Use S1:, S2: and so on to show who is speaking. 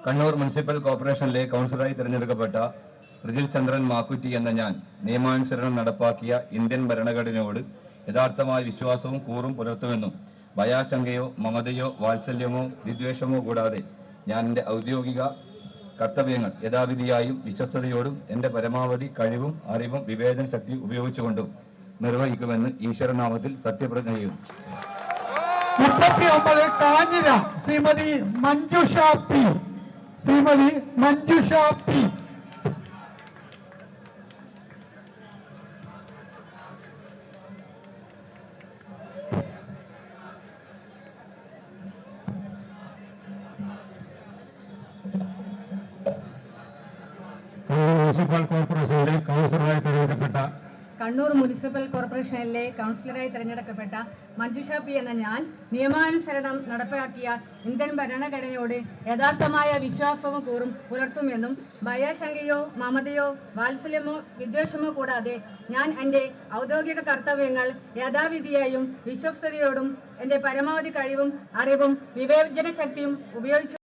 S1: Kannur municipal കോർപ്പറേഷനിലെ കൗൺസിലറായി തിരഞ്ഞെടുക്കപ്പെട്ട റിജിൽ ചന്ദ്രൻ മാക്കുറ്റി എന്ന ഞാൻ നിയമാനുസരണം നടപ്പാക്കിയ ഇന്ത്യൻ ഭരണഘടനയോട് യഥാർത്ഥമായ വിശ്വാസവും കൂറും പുലർത്തുമെന്നും ഭയാശങ്കയോ മമതയോ വാത്സല്യമോ വിദ്വേഷമോ കൂടാതെ ഞാൻ എൻ്റെ ഔദ്യോഗിക കർത്തവ്യങ്ങൾ യഥാവിധിയായും വിശ്വസ്തയോടും എൻ്റെ പരമാവധി കഴിവും അറിവും വിവേചന ശക്തി ഉപയോഗിച്ചുകൊണ്ടും നിർവഹിക്കുമെന്ന് ഈശ്വരനാമത്തിൽ സത്യപ്രതിജ്ഞ ചെയ്യുന്നു.
S2: 39 Kanjira Shrimati Manjusha P. Shrimati Manjusha P.
S1: Municipal കോർപ്പറേഷനിലെ കൗൺസിലറായി തിരഞ്ഞെടുക്കപ്പെട്ട
S3: കണ്ണൂർ മുനിസിപ്പൽ കോർപ്പറേഷനിലെ കൗൺസിലറായി തിരഞ്ഞെടുക്കപ്പെട്ട മഞ്ജുഷ പി എന്ന ഞാൻ നിയമാനുസരണം നടപ്പാക്കിയ ഇന്ത്യൻ ഭരണഘടനയോട് യഥാർത്ഥമായ വിശ്വാസവും കൂറും പുലർത്തുമെന്നും ഭയശങ്കയോ മമതയോ വാത്സല്യമോ വിദ്വേഷമോ കൂടാതെ ഞാൻ എൻ്റെ ഔദ്യോഗിക കർത്തവ്യങ്ങൾ യഥാവിധിയായും വിശ്വസ്തയോടും എൻ്റെ പരമാവധി കഴിവും അറിവും വിവേചന ശക്തിയും ഉപയോഗിച്ചു